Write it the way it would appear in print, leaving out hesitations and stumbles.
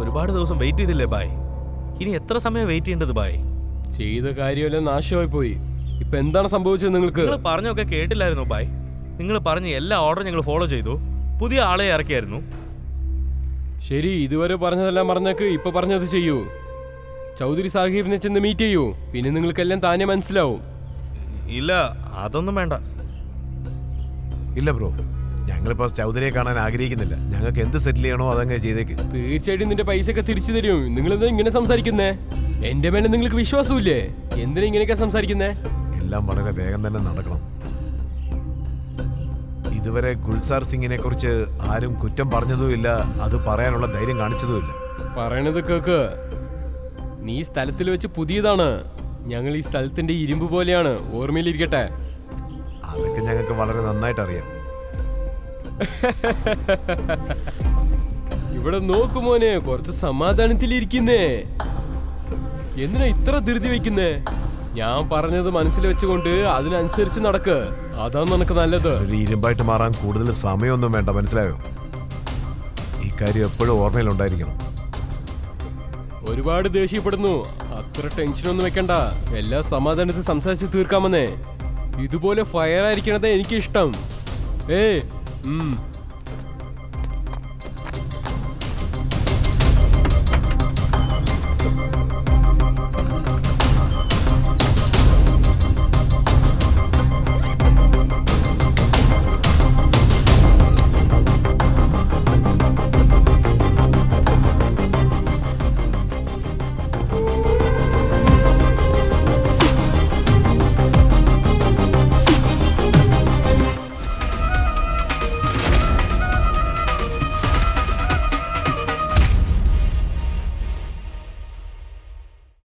ഒരുപാട് ദിവസം വെയിറ്റ് ചെയ്തില്ലേ ബായ്? ഇനി എത്ര സമയം വെയിറ്റ് ചെയ്യേണ്ടത് ബായ്? ചെയ്ത കാര്യമെല്ലാം നാശമായി പോയി. ഇപ്പൊ എന്താണ് സംഭവിച്ചത്? നിങ്ങൾക്ക് നിങ്ങൾ പറഞ്ഞൊക്കെ കേട്ടില്ലായിരുന്നു ബായ്? നിങ്ങൾ പറഞ്ഞ എല്ലാ ഓർഡറും ഞങ്ങൾ ഫോളോ ചെയ്തു. പുതിയ ആളെ ഇറക്കിയായിരുന്നു. ശരി, ഇതുവരെ പറഞ്ഞതെല്ലാം പറഞ്ഞേക്ക്. ഇപ്പൊ പറഞ്ഞത് ചെയ്യൂ. ചൗധരി സാഹിബിനെ ചെന്ന് മീറ്റ് ചെയ്യൂ. പിന്നെ നിങ്ങൾക്കെല്ലാം താനെ മനസ്സിലാവും. ഇല്ല, അതൊന്നും വേണ്ട. ഇല്ല ബ്രോ, ഞങ്ങളിപ്പോ ചൗധരിയെ കാണാൻ ആഗ്രഹിക്കുന്നില്ല. ഞങ്ങൾക്ക് എന്ത് സെറ്റിൽ ചെയ്യണോ അതങ്ങ് ചെയ്തേക്ക്. തീർച്ചയായിട്ടും നിന്റെ പൈസ ഒക്കെ തിരിച്ചു തരും. നിങ്ങൾ എന്താ ഇങ്ങനെ സംസാരിക്കുന്നേ? എന്റെ മേലെ നിങ്ങൾക്ക് വിശ്വാസമില്ലേ? എന്തിനാ ഇങ്ങനെയൊക്കെ സംസാരിക്കുന്നേ? എല്ലാം വളരെ വേഗം തന്നെ നടക്കണം. ഇതുവരെ ഗുൽസാർ സിംഗിനെ കുറിച്ച് ആരും കുറ്റം പറഞ്ഞതുമില്ല, അത് പറയാനുള്ള ധൈര്യം കാണിച്ചതുമില്ല. പറയണത് കേക്ക്. നീ സ്ഥലത്തിൽ വെച്ച് പുതിയതാണ്. ഞങ്ങൾ ഈ സ്ഥലത്തിന്റെ ഇരുമ്പ് പോലെയാണ്. ഓർമ്മയിലിരിക്കട്ടെ. അതൊക്കെ ഞങ്ങൾക്ക് വളരെ നന്നായിട്ട് അറിയാം. ഇവിടെ നോക്കുമോനെ, കുറച്ച് സമാധാനത്തിലിരിക്കുന്നേ. എന്തിനാ ഇത്ര ധൃതി വെക്കുന്നേ? ഞാൻ പറഞ്ഞത് മനസ്സിൽ വെച്ചുകൊണ്ട് അതിനനുസരിച്ച് നടക്ക്. അതാണ് നിനക്ക് നല്ലത്. ഒരു ഇരുമ്പായിട്ട് മാറാൻ കൂടുതൽ സമയമൊന്നും വേണ്ട, മനസ്സിലായോ? ഈ കാര്യം എപ്പോഴും ഓർമ്മയിലുണ്ടായിരിക്കണം. ഒരുപാട് ദേഷ്യപ്പെടുന്നു. അത്ര ടെൻഷനൊന്നും വെക്കണ്ട. എല്ലാ സമാധാനത്തിൽ സംസാരിച്ച് തീർക്കാമെന്നേ. ഇതുപോലെ ഫയർ ആയിരിക്കണത് എനിക്കിഷ്ടം.